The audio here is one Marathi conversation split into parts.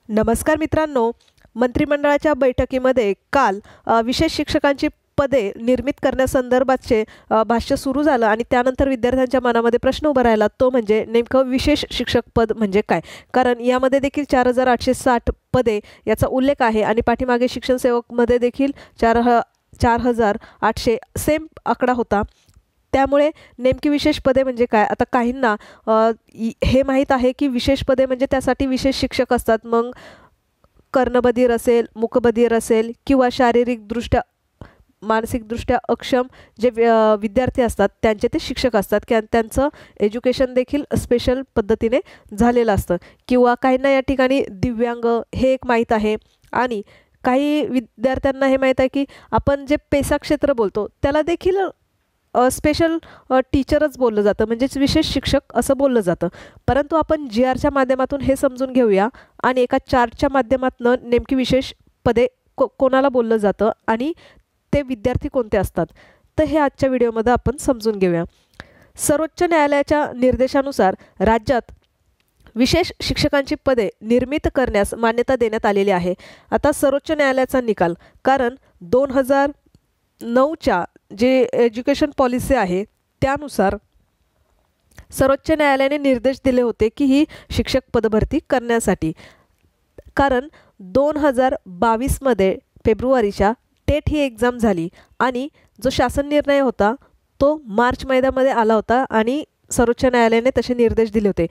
नमस्कार मित्रांनो, मंत्रिमंडळाच्या बैठकीमध्ये काल विशेष शिक्षकांची पदे निर्मित करण्यासंदर्भातचे भाष्य सुरू झालं आणि त्यानंतर विद्यार्थ्यांच्या मनामध्ये प्रश्न उभा राहिला, तो म्हणजे नेमकं विशेष शिक्षक पद म्हणजे काय? कारण यामध्ये देखील 4,860 पदे याचा उल्लेख आहे आणि पाठीमागे शिक्षण सेवकमध्ये देखील 4,800 सेम आकडा होता. त्यामुळे नेमकी विशेष पदे म्हणजे काय? आता काहींना हे माहीत आहे की विशेष पदे म्हणजे त्यासाठी विशेष शिक्षक असतात. मग कर्णबधिर असेल, मूकबधिर असेल किंवा शारीरिकदृष्ट्या मानसिकदृष्ट्या अक्षम जे विद्यार्थी असतात त्यांचे ते शिक्षक असतात की त्यांचं एज्युकेशन देखील स्पेशल पद्धतीने झालेलं असतं. किंवा काहींना या ठिकाणी दिव्यांग हे एक माहीत आहे आणि काही विद्यार्थ्यांना हे माहीत आहे की आपण जे पेसा क्षेत्र बोलतो त्याला देखील स्पेशल टीचरच बोललं जातं, म्हणजेच विशेष शिक्षक असं बोललं जातं. परंतु आपण GRच्या माध्यमातून हे समजून घेऊया आणि एका चार्टच्या माध्यमातून नेमकी विशेष पदे कोणाला बोललं जातं आणि ते विद्यार्थी कोणते असतात. तर हे आजच्या व्हिडिओमध्ये आपण समजून घेऊया. सर्वोच्च न्यायालयाच्या निर्देशानुसार राज्यात विशेष शिक्षकांची पदे निर्मित करण्यास मान्यता देण्यात आलेली आहे. आता सर्वोच्च न्यायालयाचा निकाल, कारण 2009च्या जे एज्युकेशन पॉलिसी आहे त्यानुसार सर्वोच्च न्यायालयाने निर्देश दिले होते की ही शिक्षक पदभरती करण्यासाठी. कारण 2022मध्ये फेब्रुवारीच्या टेट ही एक्झाम झाली आणि जो शासन निर्णय होता तो मार्च महिन्यामध्ये आला होता आणि सर्वोच्च न्यायालयाने तसे निर्देश दिले होते.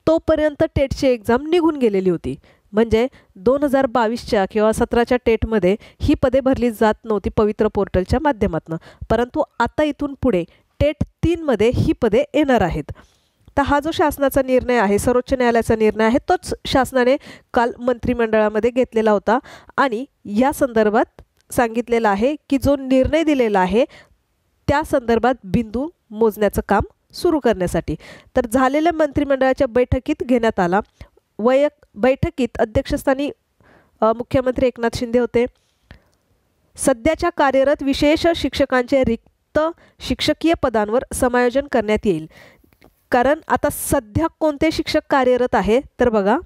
तोपर्यंत टेटची एक्झाम निघून गेलेली होती. म्हणजे 2022च्या किंवा 17च्या टेटमध्ये ही पदे भरली जात नव्हती पवित्र पोर्टलच्या माध्यमातून. परंतु आता इथून पुढे टेट 3मध्ये ही पदे येणार आहेत. तर हा जो शासनाचा निर्णय आहे, सर्वोच्च न्यायालयाचा निर्णय आहे, तोच शासनाने काल मंत्रिमंडळामध्ये घेतलेला होता आणि या संदर्भात सांगितलेलं आहे की जो निर्णय दिलेला आहे त्या संदर्भात बिंदू मोजण्याचं काम सुरू करण्यासाठी. तर झालेल्या मंत्रिमंडळाच्या बैठकीत घेण्यात आला. बैठकीत अध्यक्षस्थानी मुख्यमंत्री एकनाथ शिंदे होते. सध्याच्या कार्यरत विशेष शिक्षकांचे रिक्त शिक्षकीय पदांवर समायोजन करण्यात येईल. कारण आता सध्या कोणते शिक्षक कार्यरत आहे तर बघा,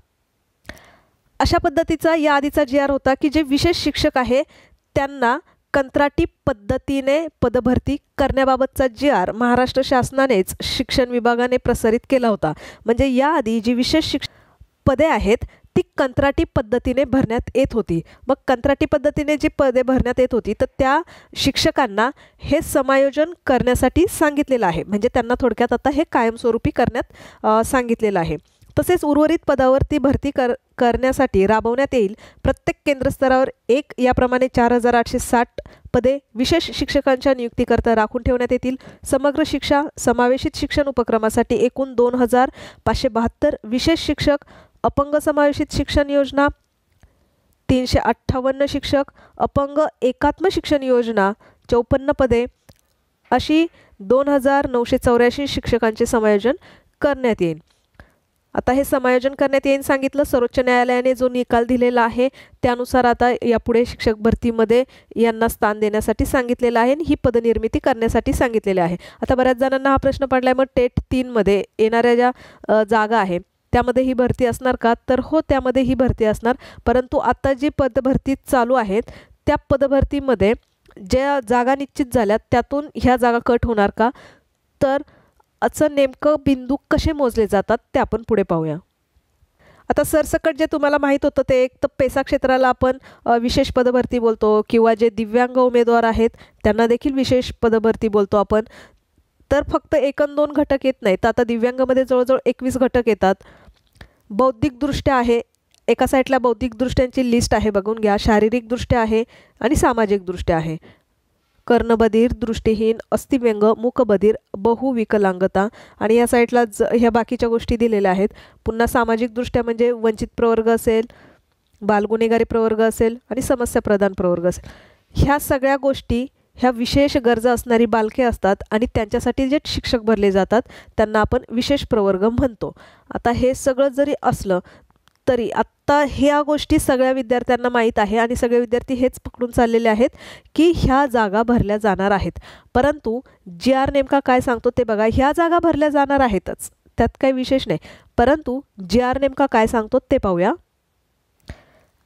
अशा पद्धतीचा या आधीचा GR होता की जे विशेष शिक्षक आहे त्यांना कंत्राटी पद्धतीने पदभरती करण्याबाबतचा GR महाराष्ट्र शासनानेच शिक्षण विभागाने प्रसारित केला होता. म्हणजे याआधी जी विशेष पदे आहेत ती कंत्राटी पद्धतीने भरण्यात येत होती. मग कंत्राटी पद्धतीने जी पदे भरण्यात येत होती तर त्या शिक्षकांना हे समायोजन करण्यासाठी सांगितलेलं आहे. म्हणजे त्यांना थोडक्यात आता हे कायमस्वरूपी करण्यात सांगितलेलं आहे. तसेच उर्वरित पदावर ती भरती करण्यासाठी राबवण्यात येईल. प्रत्येक केंद्रस्तरावर एक याप्रमाणे 4,860 पदे विशेष शिक्षकांच्या नियुक्तीकरता राखून ठेवण्यात येतील. समग्र शिक्षा समावेशित शिक्षण उपक्रमासाठी एकूण 2,572 विशेष शिक्षक, अपंग समावेशित शिक्षण योजना 358 शिक्षक, अपंग एकात्म शिक्षण योजना 54 पदे, अशी 2,984 शिक्षकांचे समायोजन करण्यात येईल. आता हे समायोजन करण्यात येईल सांगितलं. सर्वोच्च न्यायालयाने जो निकाल दिलेला आहे त्यानुसार आता यापुढे शिक्षक भरतीमध्ये यांना स्थान देण्यासाठी सांगितलेलं आहे आणि ही पदनिर्मिती करण्यासाठी सांगितलेले आहे. आता बऱ्याच जणांना हा प्रश्न पडलाय, मग टेट 3मध्ये येणाऱ्या ज्या जागा आहे त्यामध्ये ही भरती असणार का? तर हो, त्यामध्ये ही भरती असणार. परंतु आता जी पदभरती चालू आहेत त्या पदभरतीमध्ये ज्या जागा निश्चित झाल्यात त्यातून ह्या जागा कट होणार का? तर असं नेमकं बिंदू कसे मोजले जातात ते आपण पुढे पाहूया. आता सरसकट जे तुम्हाला माहीत होतं ते एक तर पेसा क्षेत्राला आपण विशेष पदभरती बोलतो किंवा जे दिव्यांग उमेदवार आहेत त्यांना देखील विशेष पदभरती बोलतो आपण. तर फक्त 1 अन् 2 घटक येत नाहीत. आता दिव्यांगमध्ये जवळजवळ 21 घटक येतात. बौद्धिकदृष्ट्या आहे, एका साईडला बौद्धिकदृष्ट्यांची लिस्ट आहे, बघून घ्या. शारीरिकदृष्ट्या आहे आणि सामाजिकदृष्ट्या आहे. कर्णबधिर, दृष्टिहीन, अस्थिव्यंग, मूकबधिर, बहुविकलांगता आणि या साईडला ह्या बाकीच्या गोष्टी दिलेल्या आहेत. पुन्हा सामाजिकदृष्ट्या म्हणजे वंचित प्रवर्ग असेल, बालगुन्हेगारी प्रवर्ग असेल आणि समस्या प्रधान प्रवर्ग असेल. ह्या सगळ्या गोष्टी ह्या विशेष गरजा असणारी बालके असतात आणि त्यांच्यासाठी जे शिक्षक भरले जातात त्यांना आपण विशेष प्रवर्ग म्हणतो. आता हे सगळं जरी असलं तरी आत्ता ह्या गोष्टी सगळ्या विद्यार्थ्यांना माहीत आहे आणि सगळे विद्यार्थी हेच पकडून चाललेले आहेत की ह्या जागा भरल्या जाणार आहेत. परंतु GR नेमका काय सांगतो ते बघा. ह्या जागा भरल्या जाणार आहेतच, त्यात काही विशेष नाही. परंतु GR नेमका काय सांगतो ते पाहूया.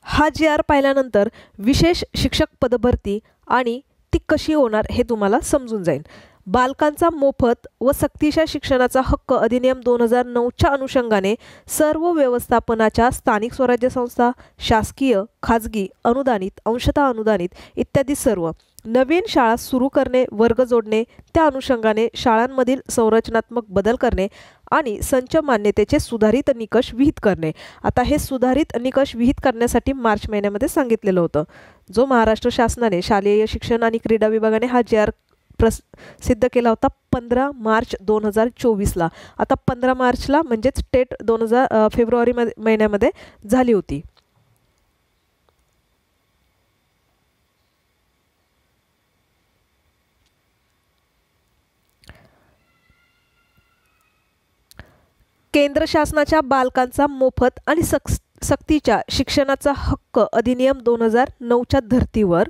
हा GR पाहिल्यानंतर विशेष शिक्षक पदभरती आणि ती कशी होणार हे तुम्हाला समजून जाईल. बालकांचा मोफत व सक्तीच्या शिक्षणाचा हक्क अधिनियम 2009च्या अनुषंगाने सर्व व्यवस्थापनाच्या स्थानिक स्वराज्य संस्था, शासकीय, खाजगी, अनुदानित, अंशतः अनुदानित इत्यादी सर्व नवीन शाळा सुरू करणे, वर्ग जोडणे, त्या अनुषंगाने शाळांमधील संरचनात्मक बदल करणे आणि संच मान्यतेचे सुधारित निकष विहित करणे. आता हे सुधारित निकष विहित करण्यासाठी मार्च महिन्यामध्ये सांगितलेलं होतं, जो महाराष्ट्र शासनाने शालेय शिक्षण आणि क्रीडा विभागाने हा GR सिद्ध केला होता 15 मार्च 2024ला. आता 15 मार्चला म्हणजेच टेट फेब्रुवारी महिन्यामध्ये झाली होती. केंद्र शासनाच्या बालकांचा मोफत आणि सक्तीच्या शिक्षणाचा हक्क अधिनियम 2009च्या धर्तीवर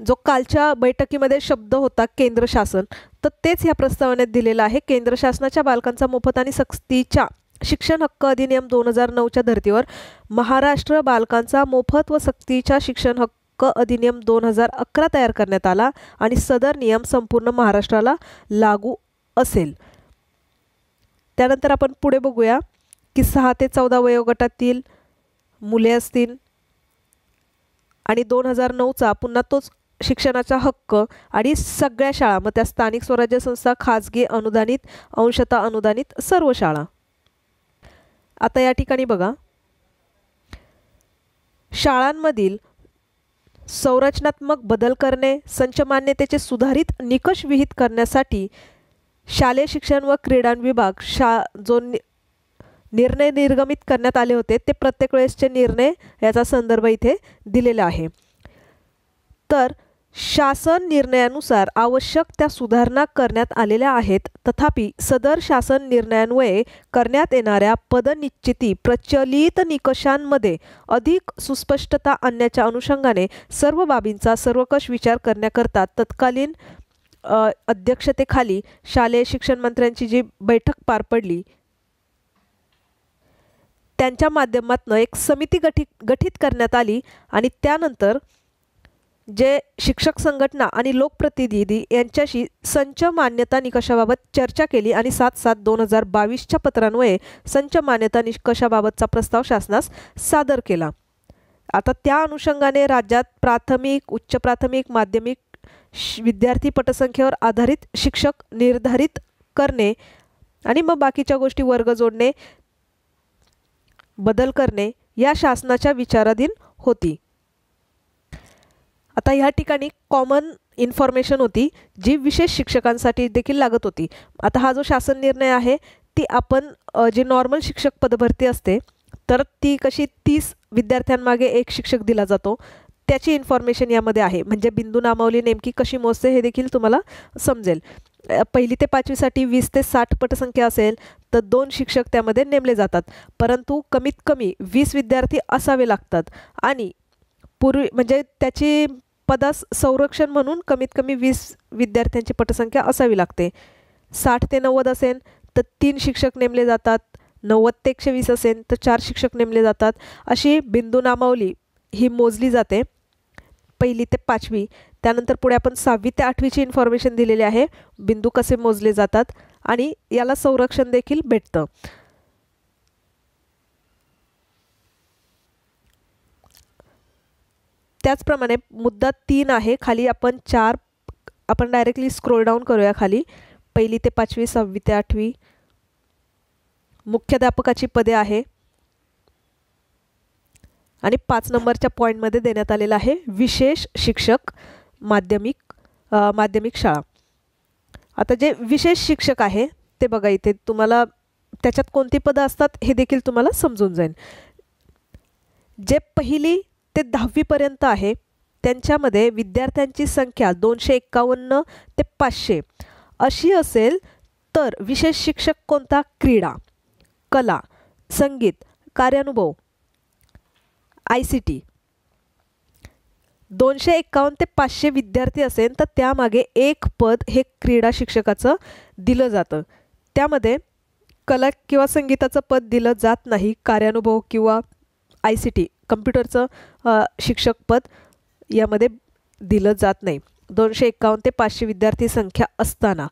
जो कालच्या बैठकीमध्ये शब्द होता केंद्र शासन, तर तेच या प्रस्तावनेत दिलेलं आहे. केंद्र शासनाच्या बालकांचा मोफत आणि सक्तीच्या शिक्षण हक्क अधिनियम 2009च्या धर्तीवर महाराष्ट्र बालकांचा मोफत व सक्तीच्या शिक्षण हक्क अधिनियम 2011 तयार करण्यात आला आणि सदर नियम संपूर्ण महाराष्ट्राला लागू असेल. त्यानंतर आपण पुढे बघूया की 6 ते 14 वयोगटातील मुले असतील आणि 2009चा पुन्हा तोच शिक्षणाचा हक्क आणि सगळ्या शाळा, मग त्या स्थानिक स्वराज्य संस्था, खाजगी, अनुदानित, अंशतः अनुदानित सर्व शाळा. आता या ठिकाणी बघा, शाळांमधील संरचनात्मक बदल करणे, संच मान्यतेचे सुधारित निकष विहित करण्यासाठी शालेय शिक्षण व क्रीडा विभाग जो निर्णय निर्गमित करण्यात आले होते ते प्रत्येक वेळेसचे निर्णय याचा संदर्भ इथे दिलेला आहे. तर शासन निर्णयानुसार आवश्यक त्या सुधारणा करण्यात आलेल्या आहेत. तथापि सदर शासन निर्णयान्वये करण्यात येणाऱ्या पदनिश्चिती प्रचलित निकषांमध्ये अधिक सुस्पष्टता आणण्याच्या अनुषंगाने सर्व बाबींचा सर्वकष विचार करण्याकरता तत्कालीन अध्यक्षतेखाली शालेय शिक्षण मंत्र्यांची जी बैठक पार पडली, त्यांच्या माध्यमातून एक समिती गठीत करण्यात आली आणि त्यानंतर जे शिक्षक संघटना आणि लोकप्रतिनिधी यांच्याशी संच मान्यता निकषाबाबत चर्चा केली आणि 7/7/2022च्या पत्रान्वये संच मान्यता निकषाबाबतचा प्रस्ताव शासनास सादर केला. आता त्या अनुषंगाने राज्यात प्राथमिक, उच्च प्राथमिक, माध्यमिक विद्यार्थी पटसंख्येवर आधारित शिक्षक निर्धारित करणे आणि मग बाकीच्या गोष्टी वर्ग जोडणे, बदल करणे या शासनाच्या विचाराधीन होती. आता ह्या ठिकाणी कॉमन इन्फॉर्मेशन होती जी विशेष शिक्षकांसाठी देखील लागत होती. आता हा जो शासन निर्णय आहे ती आपण जी नॉर्मल शिक्षक पदभरती असते तर ती कशी 30 विद्यार्थ्यांमागे एक शिक्षक दिला जातो त्याची इन्फॉर्मेशन यामध्ये आहे. म्हणजे बिंदू नामावली नेमकी कशी मोजते हे देखील तुम्हाला समजेल. 1ली ते 5वीसाठी 20 ते 60 पटसंख्या असेल तर 2 शिक्षक त्यामध्ये नेमले जातात, परंतु कमीत कमी 20 विद्यार्थी असावे लागतात आणि पूर्वी म्हणजे त्याची पदास संरक्षण म्हणून कमीत कमी 20 विद्यार्थ्यांची पटसंख्या असावी लागते. 60 ते 90 असेल तर 3 शिक्षक नेमले जातात, 90 ते 120 असेल तर 4 शिक्षक नेमले जातात. अशी बिंदू नामावली ही मोजली जाते 1ली ते 5वी. त्यानंतर पुढे आपण 6वी ते 8वीची इन्फॉर्मेशन दिलेली आहे, बिंदू कसे मोजले जातात आणि याला संरक्षण देखील भेटतं. त्याचप्रमाणे मुद्दा 3 आहे, खाली आपण 4 आपण डायरेक्टली स्क्रोल डाऊन करूया खाली. 1ली ते 5वी, 6वी ते 8वी मुख्याध्यापकाची पदे आहे आणि 5 नंबरच्या पॉईंटमध्ये देण्यात आलेला आहे विशेष शिक्षक माध्यमिक शाळा. आता जे विशेष शिक्षक आहे ते बघा, इथे तुम्हाला त्याच्यात कोणती पदं असतात हे देखील तुम्हाला समजून जाईल. जे 1ली ते 10वी पर्यंत आहे त्यांच्यामध्ये विद्यार्थ्यांची संख्या 251 ते 500 अशी असेल तर विशेष शिक्षक कोणता? क्रीडा, कला, संगीत, कार्यानुभव, ICT. 251 ते 500 विद्यार्थी असेल तर त्यामागे एक पद हे क्रीडा शिक्षकाचं दिलं जातं. त्यामध्ये कला किंवा संगीताचं पद दिलं जात नाही, कार्यानुभव किंवा ICT कम्प्युटरचं शिक्षक पद यामध्ये दिलं जात नाही. 251 ते 500 विद्यार्थी संख्या असताना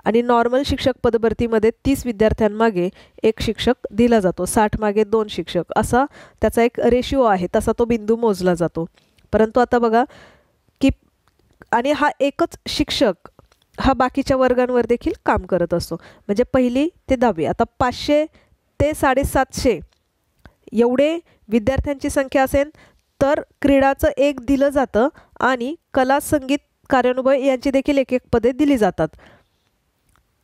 आणि नॉर्मल शिक्षक पदभरतीमध्ये 30 विद्यार्थ्यांमागे एक शिक्षक दिला जातो. 60 मागे 2 शिक्षक असा त्याचा एक रेशिओ आहे, तसा तो बिंदू मोजला जातो. परंतु आता बघा की आणि हा एकच शिक्षक हा बाकीच्या वर्गांवर देखील काम करत असतो. म्हणजे 1ली ते 10वी. आता 500 ते 750 एवढे विद्यार्थ्यांची संख्या असेल तर क्रीडाचं एक दिलं जातं आणि कला, संगीत, कार्यानुभव यांची देखील एक पदे दिली जातात.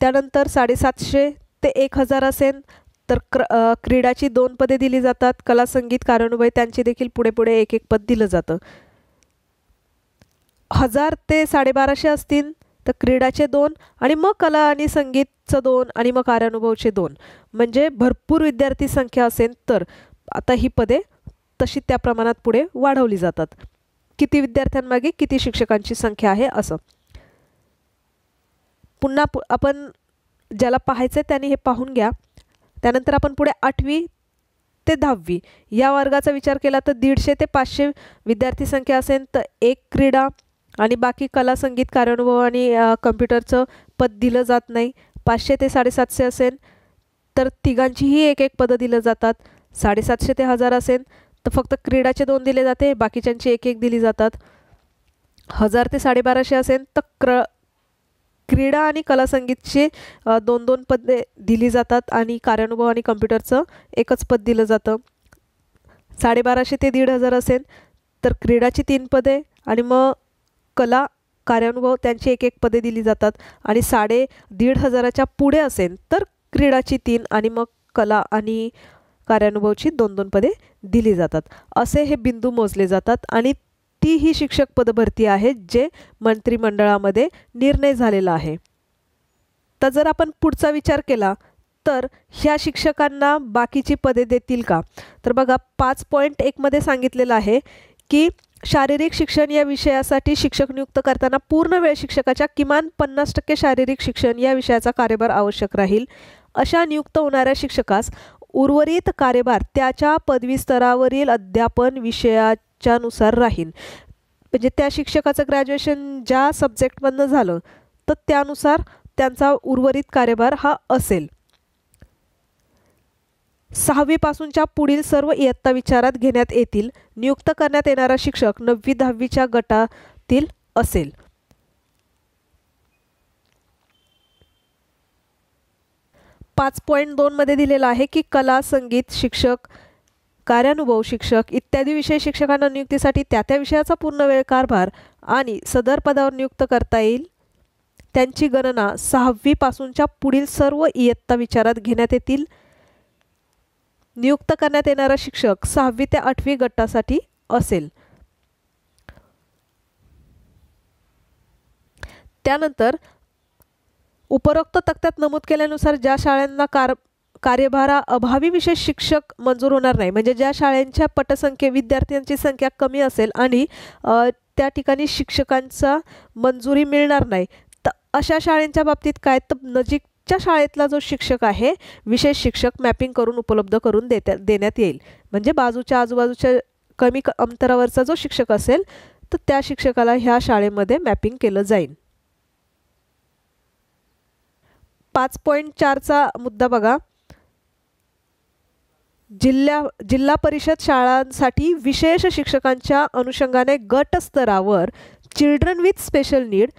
त्यानंतर 750 ते 1000 असेल तर क्रीडाची 2 पदे दिली जातात. कला, संगीत, कार्यानुभव त्यांची देखील पुढे पुढे एक पद दिलं जातं. 1000 ते 1250 असतील तर क्रीडाचे 2 आणि मग कला आणि संगीतचं 2 आणि मग कार्यानुभवचे 2. म्हणजे भरपूर विद्यार्थी संख्या असेल तर आता ही पदे तशी त्या प्रमाणात पुढे वाढवली जातात. किती विद्यार्थ्यांमागे किती शिक्षकांची संख्या आहे असं. पुन्हा आपण ज्याला पाहायचं त्यांनी हे पाहून घ्या. त्यानंतर आपण पुढे 8वी ते 10वी या वर्गाचा विचार केला तर 150 ते 500 विद्यार्थी संख्या असेल तर एक क्रीडा आणि बाकी कला, संगीत, कार्यानुभव आणि कम्प्युटरचं पद दिलं जात नाही. 500 ते 750 असेल तर तिघांचीही एक पदं दिलं जातात. 750 ते 1000 असेल तर फक्त क्रीडाचे 2 दिले जाते, बाकीच्यांची एक दिली जातात. 1000 ते 1250 असेल तर क्रीडा आणि कला, संगीतचे 2 पदे दिली जातात आणि कार्यानुभव आणि कम्प्युटरचं एकच पद दिलं जातं. 1250 ते 1500 असेल तर क्रीडाची 3 पदे आणि मग कला, कार्यानुभव त्यांची एक पदे दिली जातात आणि 1500च्या पुढे असेल तर क्रीडाची 3 आणि मग कला आणि कार्यानुभवची 2 पदे दिली जातात. असे हे बिंदू मोजले जातात आणि ती ही शिक्षक पदभरती आहे जे मंत्रिमंडळामध्ये निर्णय झालेला आहे. तर जर आपण पुढचा विचार केला तर ह्या शिक्षकांना बाकीची पदे देतील का? तर बघा 5.1 मध्ये सांगितलेलं आहे की शारीरिक शिक्षण या विषयासाठी शिक्षक नियुक्त करताना पूर्ण वेळ शिक्षकाच्या किमान 50% शारीरिक शिक्षण या विषयाचा कार्यभार आवश्यक राहील. अशा नियुक्त होणाऱ्या शिक्षकास उर्वरित कार्यभार त्याच्या पदवी स्तरावरील अध्यापन विषयाच्या नुसार राहील. म्हणजे त्या शिक्षकाचं ग्रॅज्युएशन ज्या सब्जेक्टमधनं झालं तर त्यानुसार त्यांचा उर्वरित कार्यभार हा असेल. 6वी पासूनच्या पुढील सर्व इयत्ता विचारात घेण्यात येतील. नियुक्त करण्यात येणारा शिक्षक 9वी 10वीच्या गटातील असेल. पाच 5.2 मध्ये दिलेला आहे की कला, संगीत शिक्षक, कार्यानुभव शिक्षक इत्यादी विषय शिक्षकांना नियुक्तीसाठी त्या विषयाचा पूर्ण वेळ कारभार आणि सदर पदावर नियुक्त करता येईल. त्यांची गणना 6वी पासूनच्या पुढील सर्व इयत्ता विचारात घेण्यात येतील. नियुक्त करण्यात येणारा शिक्षक 6वी ते 8वी गटासाठी असेल. त्यानंतर उपरोक्त तक्त्यात नमूद केल्यानुसार ज्या शाळांना कार्यभारा अभावी विशेष शिक्षक मंजूर होणार नाही, म्हणजे ज्या शाळांच्या पटसंख्ये विद्यार्थ्यांची संख्या कमी असेल आणि त्या ठिकाणी शिक्षकांचा मंजुरी मिळणार नाही, तर अशा शाळांच्या बाबतीत काय तर नजीकच्या शाळेतला जो शिक्षक आहे विशेष शिक्षक मॅपिंग करून उपलब्ध करून देण्यात येईल. म्हणजे बाजूच्या आजूबाजूच्या कमी अंतरावरचा जो शिक्षक असेल तर त्या शिक्षकाला ह्या शाळेमध्ये मॅपिंग केलं जाईल. 5.4चा मुद्दा बघा. जिल्हा परिषद शाळांसाठी विशेष शिक्षकांच्या अनुषंगाने गट स्तरावर चिल्ड्रन विथ स्पेशल नीड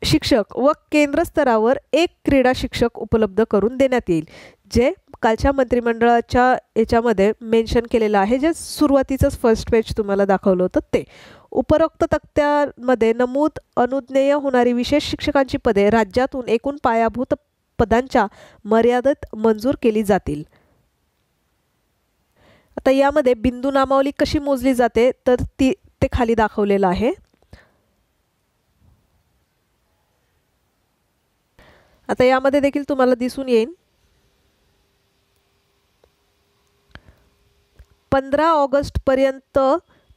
शिक्षक व केंद्र स्तरावर एक क्रीडा शिक्षक उपलब्ध करून देण्यात येईल. जे कालच्या मंत्रिमंडळाच्या याच्यामध्ये मेन्शन केलेलं आहे, जे सुरुवातीचंच फर्स्ट पेज तुम्हाला दाखवलं होतं ते. उपरोक्त तक्त्यामध्ये नमूद अनुज्ञेय होणारी विशेष शिक्षकांची पदे राज्यातून एकूण पायाभूत पदांच्या मर्यादेत मंजूर केली जातील. आता यामध्ये बिंदू नामावली कशी मोजली जाते तर ते खाली दाखवलेलं आहे. आता यामध्ये देखील तुम्हाला दिसून येईल 15 ऑगस्ट पर्यंत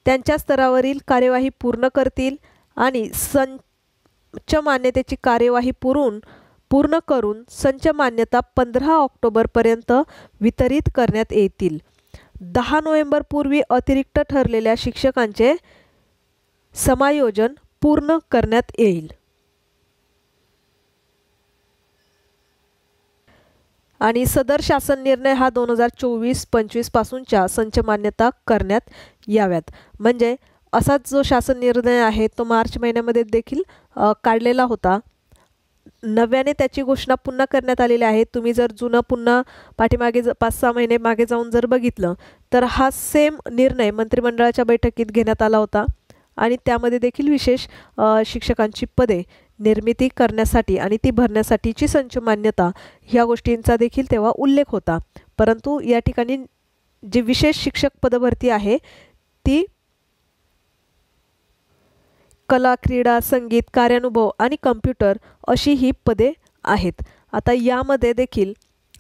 त्यांच्या स्तरावरील कार्यवाही पूर्ण करतील आणि संच मान्यतेची कार्यवाही पूर्ण करून संच मान्यता 15 ऑक्टोबर पर्यंत वितरित करण्यात येतील. 10 नोव्हेंबरपूर्वी अतिरिक्त ठरलेल्या शिक्षकांचे समायोजन पूर्ण करण्यात येईल. आणि सदर शासन निर्णय हा 2024-25 पासूनच्या संच मान्यता करण्यात याव्यात. म्हणजे असाच जो शासन निर्णय आहे तो मार्च महिन्यामध्ये देखील काढलेला होता. नव्याने त्याची घोषणा पुन्हा करण्यात आलेली आहे. तुम्ही जर जुनं पुन्हा पाठीमागे 5-6 महिने मागे जाऊन जर बघितलं तर हा सेम निर्णय मंत्रिमंडळाच्या बैठकीत घेण्यात आला होता आणि त्यामध्ये देखील विशेष शिक्षकांची पदे निर्मिती करण्यासाठी आणि ती भरण्यासाठीची संच मान्यता ह्या गोष्टींचा देखील तेव्हा उल्लेख होता. परंतु या ठिकाणी जी विशेष शिक्षक पदभरती आहे ती कला, क्रीडा, संगीत, कार्यानुभव आणि कम्प्युटर अशी ही पदे आहेत. आता यामध्ये देखील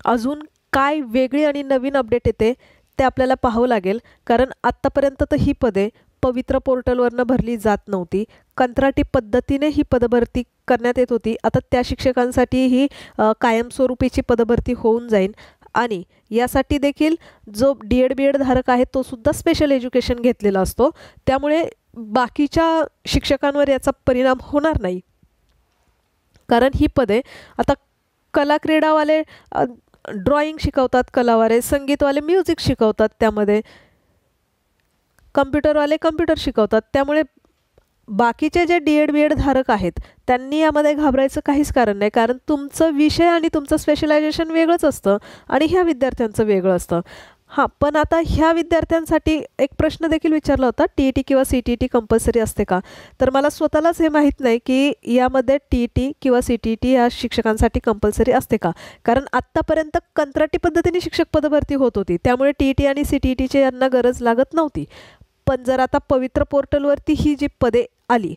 अजून काय वेगळी आणि नवीन अपडेट येते ते आपल्याला पाहावं लागेल. कारण आत्तापर्यंत तर ही पदे पवित्र पोर्टलवरनं भरली जात नव्हती. कंत्राटी पद्धतीने ही पदभरती करण्यात येत होती. आता त्या शिक्षकांसाठी ही कायमस्वरूपीची पदभरती होऊन जाईल आणि यासाठी देखील जो D.Ed B.Ed धारक आहे तो सुद्धा स्पेशल एज्युकेशन घेतलेला असतो. त्यामुळे बाकीच्या शिक्षकांवर याचा परिणाम होणार नाही. कारण ही पदे आता कला क्रीडावाले ड्रॉइंग शिकवतात, कलावाले संगीतवाले म्युझिक शिकवतात, त्यामध्ये कम्प्युटरवाले कम्प्युटर शिकवतात. त्यामुळे बाकीचे जे D.Ed B.Ed धारक आहेत त्यांनी यामध्ये घाबरायचं काहीच कारण नाही. कारण तुमचं विषय आणि तुमचं स्पेशलायझेशन वेगळंच असतं आणि ह्या विद्यार्थ्यांचं वेगळं असतं. हां, पण आता ह्या विद्यार्थ्यांसाठी एक प्रश्न देखील विचारला होता, TET किंवा CTET कंपल्सरी असते का? तर मला स्वतःलाच हे माहीत नाही की यामध्ये TET किंवा CTET या शिक्षकांसाठी कंपल्सरी असते का? कारण आत्तापर्यंत कंत्राटी पद्धतीने शिक्षक पदभरती होत होती. त्यामुळे TET आणि CTETची यांना गरज लागत नव्हती. पण जर आता पवित्र पोर्टलवरती ही जी पदे आली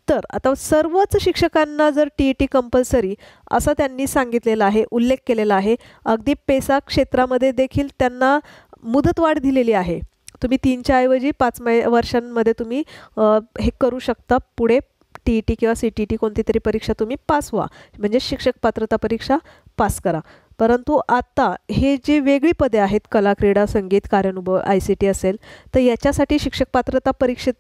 तर आता सर्वच शिक्षकांना जर TET कंपल्सरी असं त्यांनी सांगितलेलं आहे, उल्लेख केलेला आहे. अगदी पेसा क्षेत्रामध्ये देखील त्यांना मुदतवाढ दिलेली आहे. तुम्ही 3च्या ऐवजी 5 वर्षांमध्ये तुम्ही हे करू शकता. पुढे TET किंवा CTET कोणती तरी परीक्षा तुम्ही पास व्हा, म्हणजे शिक्षक पात्रता परीक्षा पास करा. परंतु आता हे जी वेगळी पदे आहेत, कला, क्रीडा, संगीत, कार्यानुभव, ICT असेल, तर याच्यासाठी शिक्षक पात्रता परीक्षेत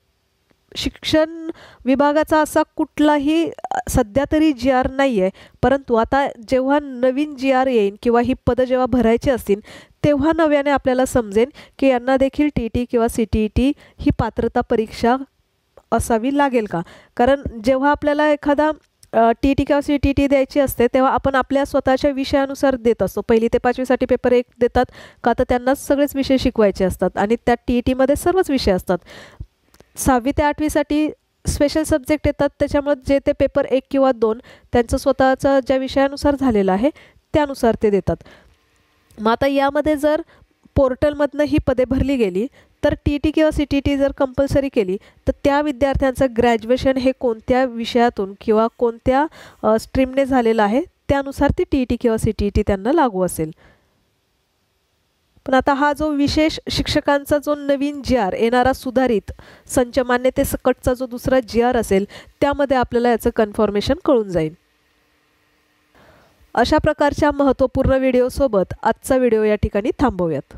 शिक्षण विभागाचा असा कुठलाही सध्या तरी GR नाही आहे. परंतु आता जेव्हा नवीन GR येईल किंवा ही पदं जेव्हा भरायची असतील तेव्हा नव्याने आपल्याला समजेल की यांना देखील TET किंवा CTET ही पात्रता परीक्षा असावी लागेल का. कारण जेव्हा आपल्याला एखादा TET किंवा CTET द्यायची असते तेव्हा आपण आपल्या स्वतःच्या विषयानुसार देत असतो. 1ली ते 5वीसाठी पेपर 1 देतात का, तर त्यांना सगळेच विषय शिकवायचे असतात आणि त्या TETमध्ये सर्वच विषय असतात. 6वी ते 8वीसाठी स्पेशल सब्जेक्ट येतात. त्याच्यामुळे जे ते पेपर 1 किंवा 2 त्यांचं स्वतःचं ज्या विषयानुसार झालेलं आहे त्यानुसार ते देतात. मग आता यामध्ये जर पोर्टलमधनं ही पदे भरली गेली तर TET किंवा CTET जर कंपल्सरी केली तर त्या विद्यार्थ्यांचं ग्रॅज्युएशन हे कोणत्या विषयातून किंवा कोणत्या स्ट्रीमने झालेलं आहे त्यानुसार ती TET किंवा CTET त्यांना लागू असेल. पण आता हा जो विशेष शिक्षकांचा जो नवीन GR येणारा सुधारित संच मान्यतेसकटचा जो दुसरा GR असेल त्यामध्ये आपल्याला याचं कन्फर्मेशन कळून जाईल. अशा प्रकारच्या महत्त्वपूर्ण व्हिडिओसोबत आजचा व्हिडिओ या ठिकाणी थांबवूयात.